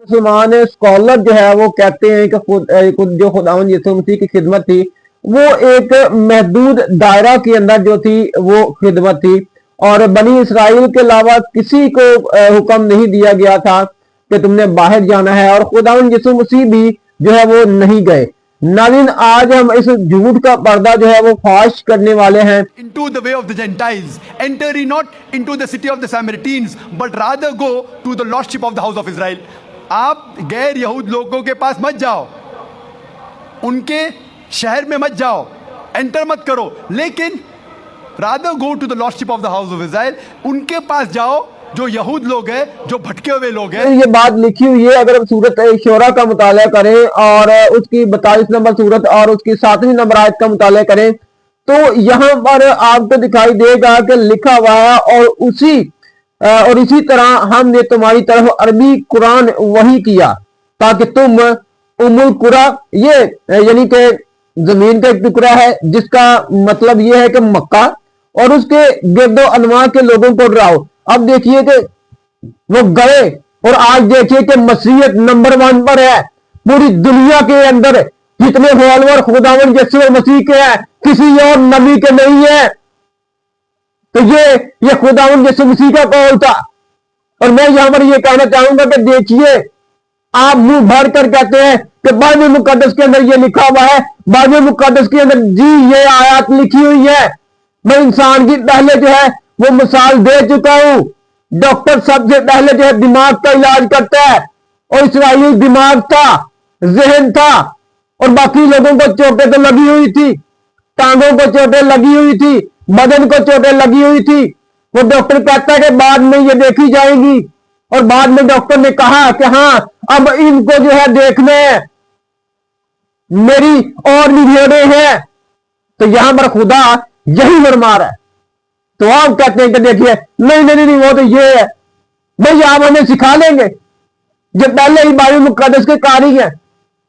मुसलमान स्कॉलर जो है वो कहते हैं कि जो खुदावंद यीशु मसीह की खिदमत थी वो एक महदूद दायरा के अंदर जो थी वो खिदमत थी, और बनी इसराइल के अलावा किसी को हुक्म नहीं दिया गया था कि तुमने बाहर जाना है, और खुदावंद यीशु मसीह भी जो है वो नहीं गए। नाज़रीन, आज हम इस झूठ का पर्दा जो है वो फाश करने वाले हैं। Into the way of the Gentiles, enter ye not into the city of the Samaritans, but rather go to the lordship of the house of Israel. आप गैर यहूद लोगों के पास मत जाओ, उनके शहर में मत जाओ, एंटर मत करो, लेकिन rather go to the lordship of the house of Israel, उनके पास जाओ जो यहूद लोग हैं, जो भटके हुए लोग हैं। ये बात लिखी हुई है, अगर हम सूरत शोरा का मुताला करें और उसकी 42 नंबर सूरत और उसकी 7वीं नंबर आयत का मुताला करें तो यहाँ पर आपको दिखाई देगा कि लिखा हुआ है, और इसी तरह हमने तुम्हारी तरफ अरबी कुरान वही किया ताकि तुम उमुल कुरा, ये यानी कि जमीन का एक टुकड़ा है जिसका मतलब ये है कि मक्का, और उसके गिरदो अनवा के लोगों को डराओ। अब देखिए कि वो गए और आज देखिए कि मसीहत नंबर 1 पर है पूरी दुनिया के अंदर। जितने फॉलोअर खुदावंद यीशु मसीह के हैं किसी और नबी के नहीं है। तो ये खुदावंद यीशु मसीह का कौल था, और मैं यहां पर ये कहना चाहूंगा कि देखिए, आप मुंह भर कर कहते हैं कि बाइबल मुकद्दस के अंदर ये लिखा हुआ है, बाइबल मुकद्दस के अंदर जी ये आयत लिखी हुई है। मैं इंसान की पहले जो है वो मिसाल दे चुका हूं। डॉक्टर सबसे पहले जो है दिमाग का इलाज करता है, और इसराइली दिमाग था, जहन था, और बाकी लोगों को चोटें तो लगी हुई थी, टांगों को चोटें लगी हुई थी, बदन को चोटें लगी हुई थी। वो डॉक्टर कहता है कि बाद में ये देखी जाएगी, और बाद में डॉक्टर ने कहा कि हाँ अब इनको जो है देखना है, मेरी और भी भेड़ें हैं। तो यहां पर खुदा यही फरमा रहा है। तो आप कहते हैं कि देखिए नहीं वो तो ये है। भाई आप हमें सिखा लेंगे जो पहले ही बाइबल मुकद्दस के कारी है।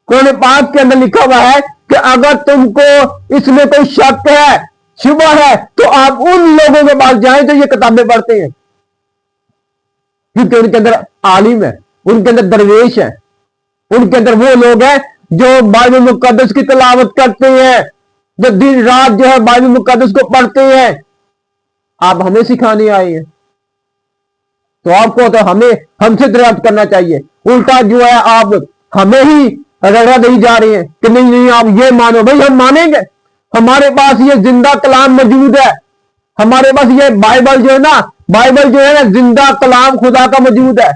कुरान पाक के अंदर लिखा हुआ है कि अगर तुमको इसमें कोई शक है, शुबह है, तो आप उन लोगों के पास जाएं जो ये किताबें पढ़ते हैं, क्योंकि उनके अंदर आलिम है, उनके अंदर दरवेश है, उनके अंदर वो लोग हैं जो बाइबल मुकद्दस की तिलावत करते हैं, जो दिन रात जो है बाइबल मुकद्दस को पढ़ते हैं। आप हमें सिखाने आए हैं, तो आपको तो हमसे दरियाफ्त करना चाहिए। उल्टा जो है आप हमें ही रगड़ा नहीं जा रहे हैं कि नहीं आप ये मानो। भाई हम मानेंगे, हमारे पास ये जिंदा कलाम मौजूद है, हमारे पास ये बाइबल जो है ना जिंदा कलाम खुदा का मौजूद है।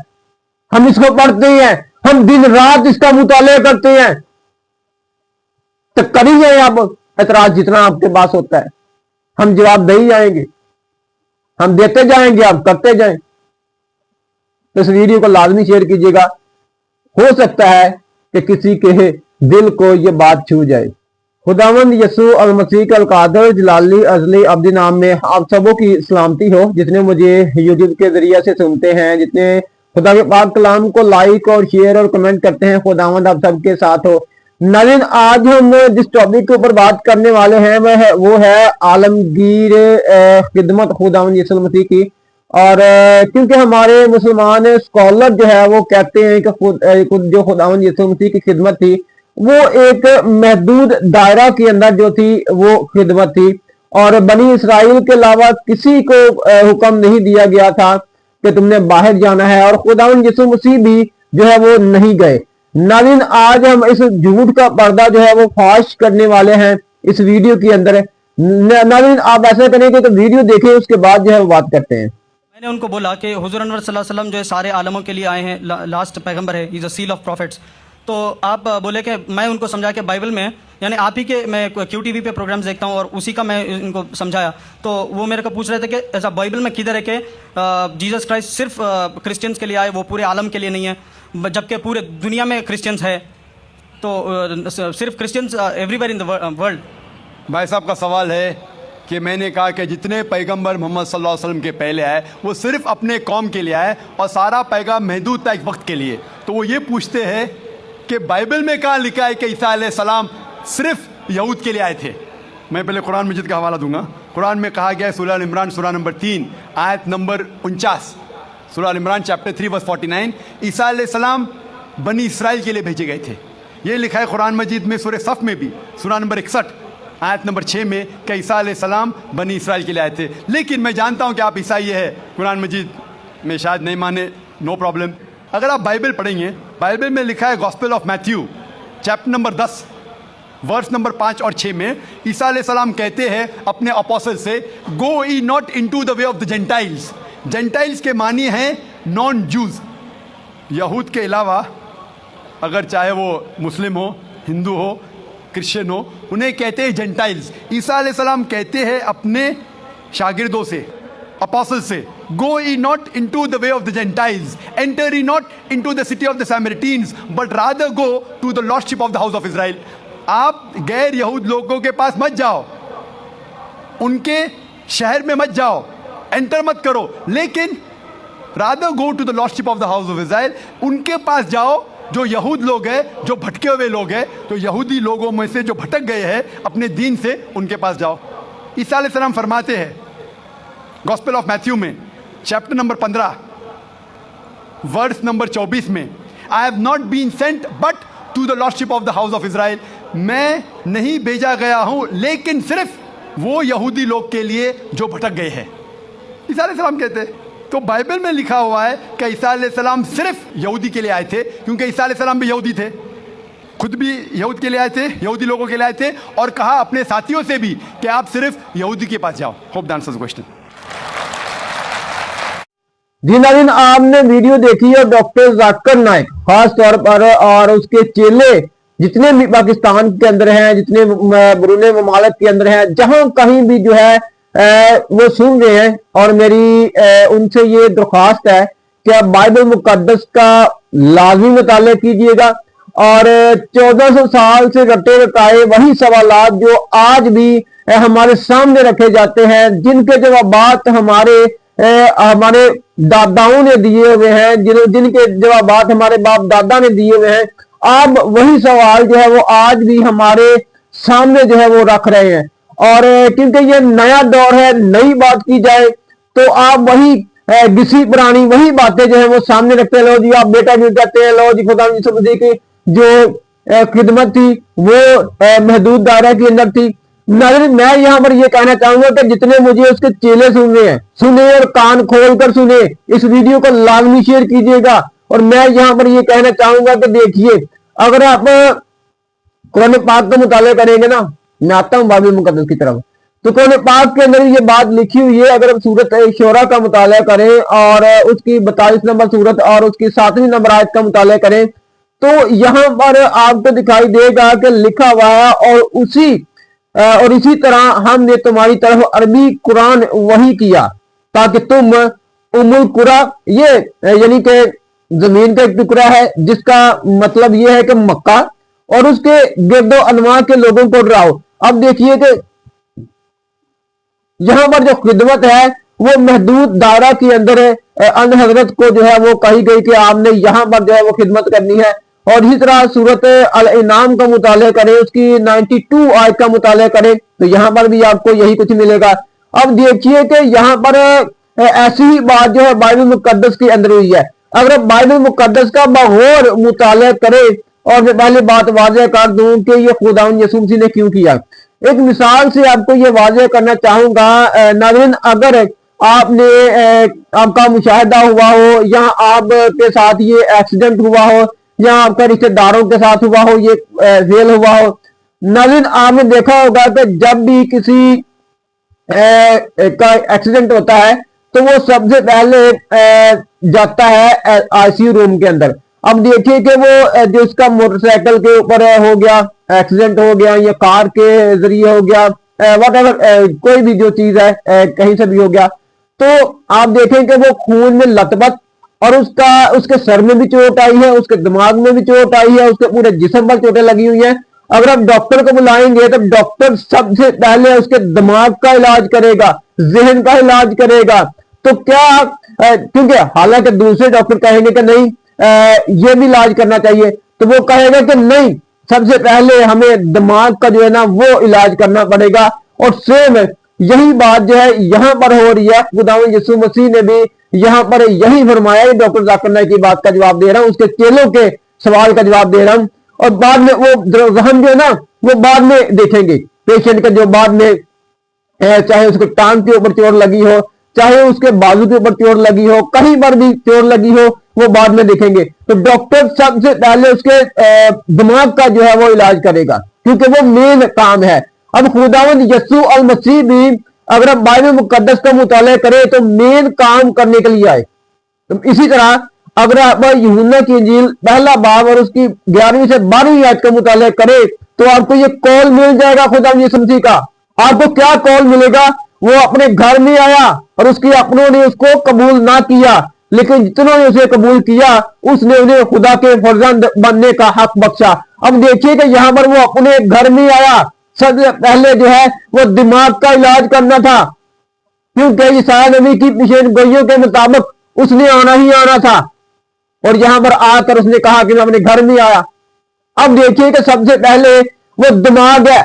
हम इसको पढ़ते हैं, हम दिन रात इसका मुताला करते हैं। तो करिए आप एतराज जितना आपके पास होता है, हम जवाब दे ही जाएंगे, हम देते जाएंगे, आप करते जाएं। तो इस वीडियो को लाजमी शेयर कीजिएगा, हो सकता है कि किसी के दिल को ये बात छू जाए। खुदावंद यसू अल मसीह का अलकादर जलाली अजली अब्दी नाम में आप सबों की सलामती हो, जितने मुझे यूट्यूब के जरिए से सुनते हैं, जितने खुदा के पाक कलाम को लाइक और शेयर और कमेंट करते हैं। खुदावंद आप सबके साथ हो। नाज़रीन, आज हम जिस टॉपिक के ऊपर बात करने वाले हैं वो है आलमगीर खिदमत खुदावंद यीशु मसीह की। और क्योंकि हमारे मुसलमान स्कॉलर जो है वो कहते हैं कि जो खुदावंद यीशु मसीह की खिदमत थी वो एक महदूद दायरा के अंदर जो थी वो खिदमत थी, और बनी इसराइल के अलावा किसी को हुक्म नहीं दिया गया था कि तुमने बाहर जाना है, और खुदावंद यीशु मसीह भी जो है वो नहीं गए। नाज़रीन, आज हम इस झूठ का पर्दा जो है वो फाश करने वाले हैं इस वीडियो के अंदर। नाज़रीन, आप ऐसा करेंगे तो वीडियो देखें, उसके बाद जो है वो बात करते हैं। मैंने उनको बोला कि हुजूर अनवर सल्लल्लाहु अलैहि वसल्लम जो है सारे आलमों के लिए आए हैं, लास्ट पैगंबर है, is a seal of profits. तो आप बोले कि मैं उनको समझा कि बाइबल में, यानी आप ही के, मैं QTV पे प्रोग्राम्स देखता हूँ और उसी का मैं इनको समझाया। तो वो मेरे को पूछ रहे थे कि ऐसा बाइबल में किधर है कि जीसस क्राइस्ट सिर्फ क्रिश्चियंस के लिए आए, वो पूरे आलम के लिए नहीं है, जबकि पूरे दुनिया में क्रिश्चियंस है। तो सिर्फ Christians everywhere in the world. भाई साहब का सवाल है कि मैंने कहा कि जितने पैगंबर मोहम्मद सल्लल्लाहु अलैहि वसल्लम के पहले आए वो सिर्फ अपने कौम के लिए आए, और सारा पैगाम महदूद था एक वक्त के लिए। तो वो ये पूछते हैं कि बाइबल में कहाँ लिखा है कि ईसा अलैहिस्सलाम सिर्फ यहूद के लिए आए थे। मैं पहले कुरान मजीद का हवाला दूंगा। कुरान में कहा गया है, सूरह इमरान सूरह नंबर 3 आयत नंबर 49, सूरह इमरान चैप्टर 3 वर्स 49, ईसा अलैहिस्सलाम बनी इसराइल के लिए भेजे गए थे। ये लिखा है कुरान मजीद में सूरह सफ में भी, सूरा नंबर 61 आयत नंबर 6 में कि ईसा अलैहिस्सलाम बनी इसराइल के लिए आए थे। लेकिन मैं जानता हूँ कि आप ईसाई है, कुरान मजीद में शायद नहीं माने, नो प्रॉब्लम। अगर आप बाइबल पढ़ेंगे, बाइबल में लिखा है gospel of Matthew chapter number 10 verse number 5 और 6 में ईसा अलैहिस्सलाम कहते हैं अपने अपोस्टल से, go ye not into the way of the Gentiles. Gentiles के मानी हैं नॉन जूज, यहूद के अलावा अगर चाहे वो मुस्लिम हो, हिंदू हो, क्रिश्चियन हो, उन्हें कहते हैं जेंटाइल्स। ईसा अलैहिस्सलाम कहते हैं अपने शागिर्दों से, अपोस्टल से, go ye not into the way of the Gentiles, enter ye not into the city of the Samaritans, but rather go to the lost sheep of the house of Israel. आप गैर यहूद लोगों के पास मत जाओ, उनके शहर में मत जाओ, एंटर मत करो, लेकिन rather go to the lost sheep of the house of Israel, उनके पास जाओ जो यहूद लोग हैं, जो भटके हुए लोग हैं, तो यहूदी लोगों में से जो भटक गए हैं अपने दीन से, उनके पास जाओ। ईसा अलैहिस्सलाम फरमाते हैं गॉस्पेल ऑफ मैथ्यू में चैप्टर नंबर 15 वर्स नंबर 24 में, I have not been sent but to the lost sheep of the house of Israel. मैं नहीं भेजा गया हूं लेकिन सिर्फ वो यहूदी लोग के लिए जो भटक गए हैं। ईसा अलैहिस्सलाम कहते हैं, तो बाइबल में लिखा हुआ है कि ईसा अलैहिस्सलाम सिर्फ यहूदी के लिए आए थे, क्योंकि ईसा अलैहिस्सलाम भी यहूदी थे, खुद भी यहूद के लिए आए थे, यहूदी लोगों के लिए आए थे, और कहा अपने साथियों से भी कि आप सिर्फ यहूदी के पास जाओ। Hope that answers the question. जी नाज़रीन, आपने वीडियो देखी है डॉक्टर जाकिर नाइक खास तौर पर और उसके चेले जितने भी पाकिस्तान के अंदर हैं, जितने बरूने ममालिक के अंदर हैं, जहां कहीं भी जो है वो सुन रहे हैं, और मेरी उनसे ये दरख्वास्त है कि आप बाइबल मुकद्दस का लाजमी मुताला कीजिएगा, और 1400 साल से रटे रटाए वही सवालात जो आज भी हमारे सामने रखे जाते हैं, जिनके जवाबात हमारे दादाओं ने दिए हुए हैं, जिनके जवाबात हमारे बाप दादा ने दिए हुए हैं, आप वही सवाल जो है वो आज भी हमारे सामने जो है वो रख रहे हैं। और क्योंकि ये नया दौर है, नई बात की जाए तो आप वही घिसी पुरानी वही बातें जो है वो सामने रखते हैं। लो जी आप बेटा क्यों कहते हैं, लो जी खुदा यीशु मसीह की जो खिदमत थी वो महदूद दायरा के अंदर थी। नाज़रीन, मैं यहाँ पर ये कहना चाहूंगा कि जितने मुझे उसके चेले सुन रहे हैं, सुने और कान खोल कर सुने, इस वीडियो को लाजमी शेयर कीजिएगा। और मैं यहाँ पर ये कहना चाहूंगा कि देखिए, अगर आप कुरान पाक का मुताला करेंगे ना, मैं आता हूँ बाइबल मुकद्दस की तरफ, तो कुरान पाक के अंदर ये बात लिखी हुई है। अगर आप सूरत शोरा का मुताला करें और उसकी 42 नंबर सूरत और उसकी 7वीं नंबर आयत का मुताला करें, तो यहाँ पर आपको दिखाई देगा कि लिखा हुआ है, और इसी तरह हमने तुम्हारी तरफ अरबी कुरान वही किया ताकि तुम उम्मुल कुरा, ये यानी कि जमीन का एक टुकड़ा है जिसका मतलब यह है कि मक्का, और उसके गिरदो अनवा के लोगों को डराओ। अब देखिए कि यहां पर जो खिदमत है वो महदूद दायरा के अंदर है। अन हजरत को जो है वो कही गई कि आपने यहां पर जो है वो खिदमत करनी है। और इसी तरह सूरत अल इनाम का मुताला करें, उसकी 92 आयत का मुताला करें, तो यहां पर भी आपको यही कुछ मिलेगा। अब देखिए कि यहां पर ऐसी ही बात जो है बाइबल मुकद्दस के अंदर हुई है। अगर आप बाइबल मुकद्दस का बगौर मुताला करें, और मैं पहले बात वाज़ेह कर दूं कि ये खुदावंद यीशु मसीह ने क्यों किया। एक मिसाल से आपको ये वाज़ेह करना चाहूंगा नाज़रीन, अगर आपका मुशाहिदा हुआ हो, या आपके साथ ये एक्सीडेंट हुआ हो, या आपका रिश्तेदारों के साथ हुआ हो, ये फेल हुआ हो, नाज़रीन आपने देखा होगा कि जब भी किसी का एक्सीडेंट होता है तो वो सबसे पहले जाता है आईसीयू रूम के अंदर। अब देखिए कि वो जो इसका मोटरसाइकिल के ऊपर हो गया एक्सीडेंट हो गया, या कार के जरिए हो गया, वट कोई भी जो चीज है कहीं से भी हो गया, तो आप देखें कि वो खून में लथपथ, और उसके सर में भी चोट आई है, उसके दिमाग में भी चोट आई है, उसके पूरे जिस्म पर चोटें लगी हुई हैं। अगर आप डॉक्टर को बुलाएंगे तो डॉक्टर सबसे पहले उसके दिमाग का इलाज करेगा, जहन का इलाज करेगा। तो क्या क्योंकि हालांकि दूसरे डॉक्टर कहेंगे कि नहीं ये भी इलाज करना चाहिए, तो वो कहेगा कि नहीं, सबसे पहले हमें दिमाग का जो है ना वो इलाज करना पड़ेगा। और सेम यही बात जो है यहां पर हो रही है। खुदावंद यीशु मसीह ने भी यहां पर यही फरमाया। डॉक्टर जाकिर नाइक की बात का जवाब दे रहा हूं, उसके चेलों के सवाल का जवाब दे रहा हूं, और बाद में वो जख्म जो है ना वो बाद में देखेंगे। पेशेंट का जो बाद में चाहे उसके टांग के ऊपर चोट लगी हो, चाहे उसके बाजू के ऊपर चोट लगी हो, कहीं पर भी चोट लगी हो, वो बाद में देखेंगे। तो डॉक्टर सबसे पहले उसके दिमाग का जो है वो इलाज करेगा, क्योंकि वो मेन काम है। अब खुदावंद यस्सु अल मसीह भी अगर आप बाइबल मुकद्दस का मुताला करें तो मेन काम करने के लिए आए। तो इसी तरह अगर आप यूहन्ना की इंजील पहला बाब और उसकी 11वीं से 12वीं आयत का मुताला करें तो आपको ये कॉल मिल जाएगा खुदावंद यीशु मसीह का। आपको क्या कॉल मिलेगा? वो अपने घर में आया और उसके अपनों ने उसको कबूल ना किया, लेकिन जितनों ने उसे कबूल किया उसने उन्हें खुदा के फर्जंद बनने का हक बख्शा। अब देखिए कि यहां पर वो अपने घर में आया। सबसे पहले जो है वो दिमाग का इलाज करना था, क्योंकि ईसाया नबी की पेशीन गोइयों के मुताबिक उसने आना ही आना था, और यहां पर आकर उसने कहा कि मैं अपने घर में आया। अब देखिए कि सबसे पहले वो दिमाग है,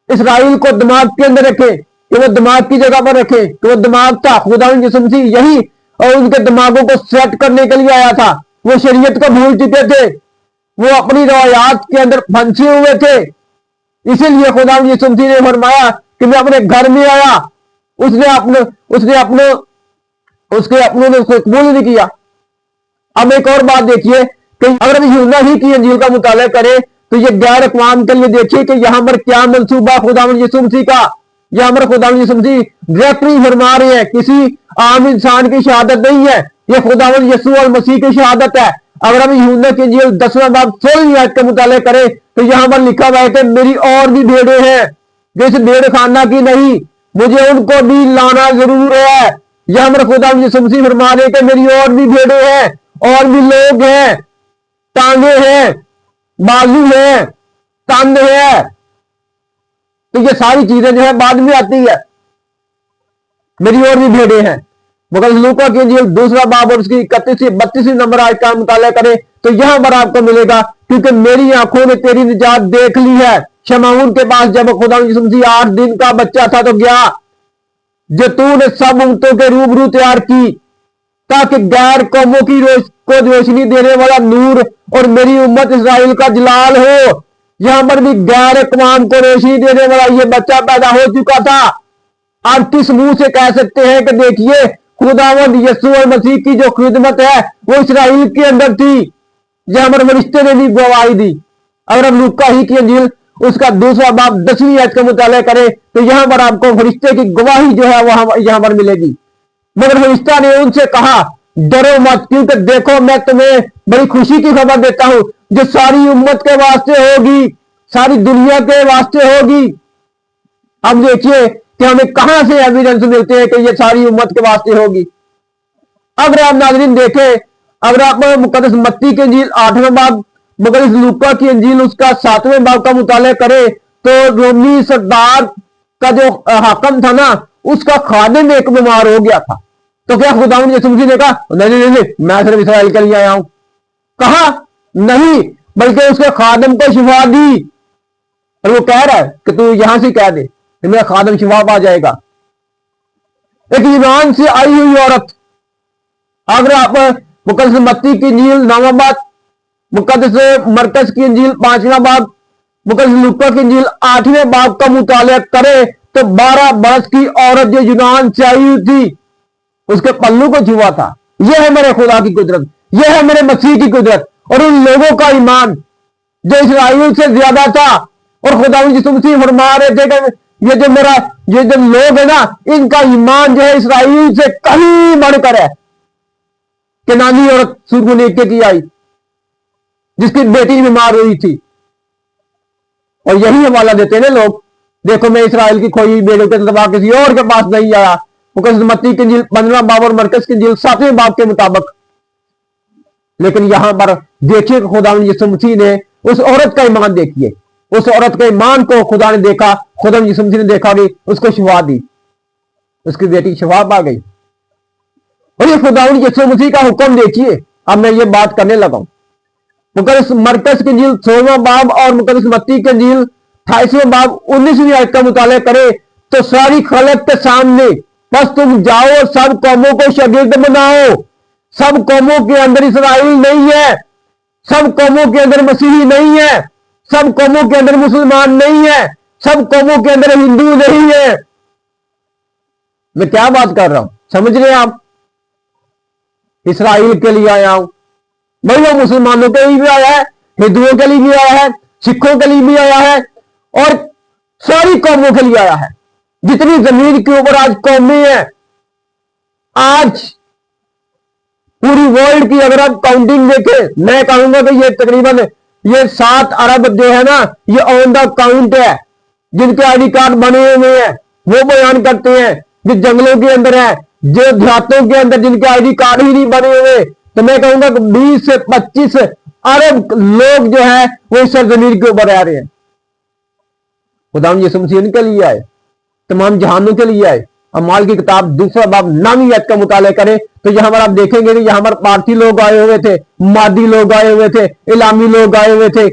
इसराइल को दिमाग के अंदर रखे, कि वो दिमाग की जगह पर रखे, कि वो दिमाग था। खुदावंद यीशु मसीह यही और उनके दिमागों को सेट करने के लिए आया था। वो शरीयत को भूल चुके थे, वो अपनी रवायात के अंदर फंसे हुए थे। इसीलिए खुदावंद यीशु मसीह ने फरमाया कि मैं अपने घर में आया। उसके अपनों ने उसको कबूल नहीं किया। अब एक और बात देखिए कि अगर हम यूहन्ना ही की इंजील का मुताला करें तो ये गैर अक़वाम के लिए देखिए कि यहां पर क्या मंसूबा खुदावंद यीशु मसीह का। यहां पर खुदावंद यीशु मसीह डायरेक्टली फरमा रहे हैं, किसी आम इंसान की शहादत नहीं है, ये खुदावंद यीशु और मसीह की शहादत है। अगर हम यूहन्ना की इंजील 10वां बाब 16वीं आयत का मुताला करें तो यहां पर लिखा हुआ है कि मेरी और भी भेड़ें हैं जो इस भेड़ खाना की नहीं, मुझे उनको भी लाना जरूर है। यहां पर खुदावंद यीशु मसीह फरमा रहे कि मेरी और भी भेड़ें हैं, और भी लोग हैं, टांगे हैं, बाजू है, तंद है। तो ये सारी चीजें जो है बाद में आती है। मेरी और भी भेड़ें हैं। मगर लूका की इंजील 2वां बाब और उसकी 31 से 32 नंबर आयत का मुताला करें तो यहां पर आपको मिलेगा, क्योंकि मेरी आंखों ने तेरी निजात देख ली है। शमऊन के पास जब खुदावंद यीशु मसीह 8 दिन का बच्चा था तो गया, जो तूने सब उम्मतों के रूबरू तैयार की, ताकि गैर कौमों की को रोशनी देने वाला नूर और मेरी उम्मत इस्राएल का जलाल हो। यहां पर भी गैर अक़वाम को रोशनी देने वाला ये बच्चा पैदा हो चुका था। आप किस मुंह से कह सकते हैं कि देखिए खुदावंद यीशु और मसीह की जो खिदमत है वो इस्राएल के अंदर थी। यहां पर फरिश्ते ने भी गवाही दी। अगर हम लूका ही की इंजील उसका 2वां बाब 10वीं आयत का मुताला करें तो यहां पर आपको फरिश्ते की गवाही जो है वो यहां पर मिलेगी। मगर फरिश्ता ने उनसे कहा, डरो मत, क्योंकि देखो मैं तुम्हें बड़ी खुशी की खबर देता हूं जो सारी उम्मत के वास्ते होगी, सारी दुनिया के वास्ते होगी। अब देखिए कि हमें कहां से एविडेंस मिलते हैं कि ये सारी उम्मत के वास्ते होगी। अगर आप नाज़रीन देखें, अगर आप मुकद्दस मत्ती की इंजील 8वां बाब, मगर इस लूका की इंजील उसका 7वें बाब का मुताला करें तो रोमी सरदार का जो हाकम था ना, उसका खादिम एक बीमार हो गया था। तो क्या खुदावंद यीशु मसीह ने कहा नहीं, मैं सिर्फ इस्राएल के लिए आया हूं? कहा नहीं, बल्कि उसके खादिम को शिफा दी। और वो कह रहा है कि तू यहां से कह दे कि मेरा खादिम शिफा पा जाएगा। एक ईरान से आई हुई औरत, अगर आप मुकद्दस मत्ती की इंजील 9वां बाब, मुकद्दस मरकस की इंजील 5वां बाब, मुकद्दस लूका की इंजील 8वें बाब का मुताला करे तो 12 बरस की औरत जो यूनान से आई हुई थी उसके पल्लू को छुआ था। यह है मेरे खुदा की कुदरत, यह है मेरे मसीह की कुदरत। और उन लोगों का ईमान जो इस्राएल से ज्यादा था, और खुदावंद यीशु मसीह फरमा रहे थे कि ये जो लोग है ना, इनका ईमान जो है इस्राएल से कहीं बढ़कर है। केनानी औरत सुरगुनेके की आई जिसकी बेटी बीमार हुई थी, और यही हवाला देते हैं लोग, देखो मैं इस्राएल की खोई बेटों के दबा किसी और के पास नहीं आया। मुकद्दस मत्ती की इंजील 15वां बाब और मरकस की इंजील 7वें बाब के मुताबिक। लेकिन यहां पर देखिए खुदावंद यीशु मसीह ने उस औरत का ईमान देखिए, उस औरत के ईमान को खुदा ने देखा, खुदावंद यीशु मसीह ने देखा कि उसको शिफा दी, उसकी बेटी शिफा पा गई। और ये खुदावंद यीशु मसीह का हुक्म देखिए। अब मैं ये बात करने लगा हूं, मुकद्दस मरकस की इंजील 16वां बाब और मुकद्दस मत्ती की इंजील 28वें बाब 19वीं आयत का मुताला करे तो सारी खलक के सामने बस तुम जाओ और सब कौमों को शागिर्द बनाओ। सब कौमों के अंदर इस्राएल नहीं है, सब कौमों के अंदर मसीही नहीं है, सब कौमों के अंदर मुसलमान नहीं है, सब कौमों के अंदर हिंदू नहीं है। मैं क्या बात कर रहा हूं, समझ रहे हैं आप? इसराइल के लिए आया हूं भाई, वो मुसलमानों के लिए भी आया है, हिंदुओं के लिए भी आया है, सिखों के लिए भी आया है और सारी कौमों के लिए आया है। जितनी जमीन के ऊपर आज कौमें हैं, आज पूरी वर्ल्ड की अगर आप काउंटिंग देखें, मैं कहूंगा कि ये तकरीबन ये 7 अरब जो है ना, ये ऑन द काउंट है जिनके आईडी कार्ड बने हुए हैं। वो बयान करते हैं जो जंगलों के अंदर है, जो देहातों के अंदर जिनके आईडी कार्ड ही नहीं बने हुए, तो मैं कहूंगा कि 20 से 25 अरब लोग जो है वो इस जमीन के ऊपर रह रहे हैं। खुदा यीशु मसीह उनके लिए आए, तमाम जहानों के लिए आए। अमाल की किताब 2 बाब 9वीं आयत का मुताला करें तो यहां पर आप देखेंगे कि यहां पर पारसी लोग आए हुए थे, मादी लोग आए हुए थे, इलामी लोग आए हुए थे,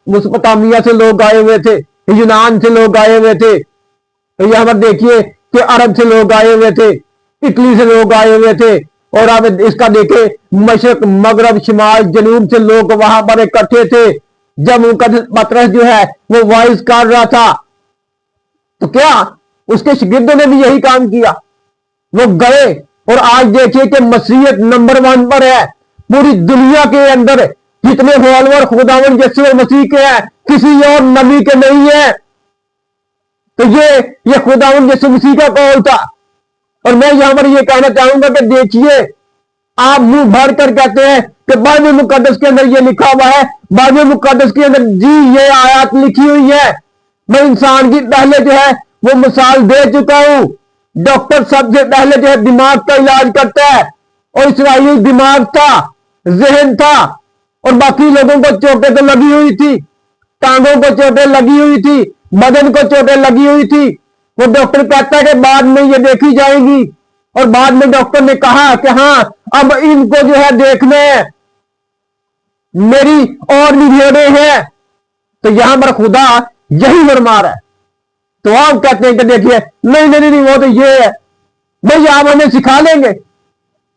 मुसपतामिया से लोग आए हुए थे, यूनान से लोग आए हुए थे। तो यहां पर देखिए कि अरब से लोग आए हुए थे, इटली से लोग आए हुए थे, और आप इसका देखें मशरक मगरब शिमाल जनूब से लोग वहां पर इकट्ठे थे जब उनका पतरस जो है वो वाइज कर रहा था। तो क्या उसके शागिर्दों ने भी यही काम किया? वो गए और आज देखिए कि मसीहत नंबर 1 पर है पूरी दुनिया के अंदर। जितने फॉलोअर खुदावंद यीशु मसीह के हैं किसी और नबी के नहीं है। तो ये खुदावंद यीशु मसीह का कौल था। और मैं यहां पर ये कहना चाहूंगा कि देखिए, आप मुंह भर कर कहते हैं कि बाइबल मुकद्दस के अंदर ये लिखा हुआ है, बाइबल मुकद्दस के अंदर जी ये आयत लिखी हुई है। मैं इंसान की पहले जो है वो मिसाल दे चुका हूं। डॉक्टर सबसे पहले जो है दिमाग का इलाज करता है, और इसराइली दिमाग था, जहन था, और बाकी लोगों को चोटें तो लगी हुई थी, टांगों को चोटें लगी हुई थी, बदन को चोटें लगी हुई थी। वो डॉक्टर कहता है कि बाद में ये देखी जाएगी, और बाद में डॉक्टर ने कहा कि हाँ अब इनको जो है देखना है, मेरी और भी भेड़ें हैं। तो यहां पर खुदा यही फरमा रहा है। तो आप कहते हैं कि देखिए नहीं वो तो ये है। भाई आप हमें सिखा लेंगे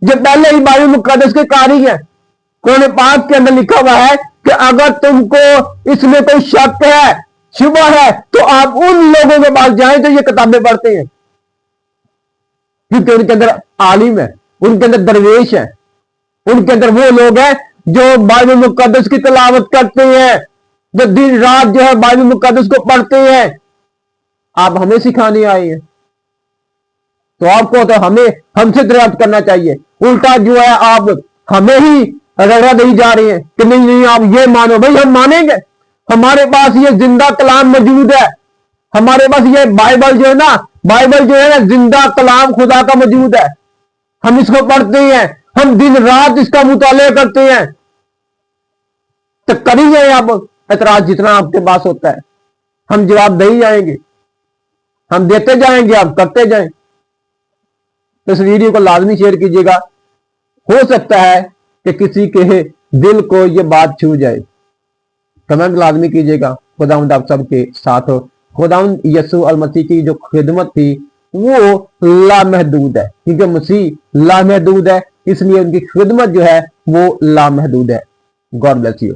जो पहले ही बाइबल मुकद्दस के कारी है। कुरान पाक के अंदर लिखा हुआ है कि अगर तुमको इसमें कोई शक है, शुबह है, तो आप उन लोगों के पास जाएं जो ये किताबें पढ़ते हैं, क्योंकि उनके अंदर आलिम है, उनके अंदर दरवेश है, उनके अंदर वो लोग हैं जो बाइबल मुकद्दस की तिलावत करते हैं, जो दिन रात जो है बाइबल मुकद्दस को पढ़ते हैं। आप हमें सिखाने आए हैं, तो आपको तो हमसे दरियाफ्त करना चाहिए। उल्टा जो है आप हमें ही रगड़ा दे जा रहे हैं कि नहीं आप ये मानो। भाई हम मानेंगे, हमारे पास ये जिंदा कलाम मौजूद है, हमारे पास ये बाइबल जो है ना जिंदा कलाम खुदा का मौजूद है। हम इसको पढ़ते हैं, हम दिन रात इसका मुताला करते हैं। तो करिए आप एतराज जितना आपके पास होता है, हम जवाब दे ही जाएंगे, हम देते जाएंगे, आप करते जाएं। तो इस वीडियो को लाजमी शेयर कीजिएगा। हो सकता है कि किसी के दिल को यह बात छू जाए। कमेंट लाजमी कीजिएगा। खुदावंद आप सबके साथ हो। खुदावंद यीशु अल मसीह की जो खिदमत थी वो लामहदूद है, क्योंकि मसीह लामहदूद है, इसलिए उनकी खिदमत जो है वो लामहदूद है। God bless you.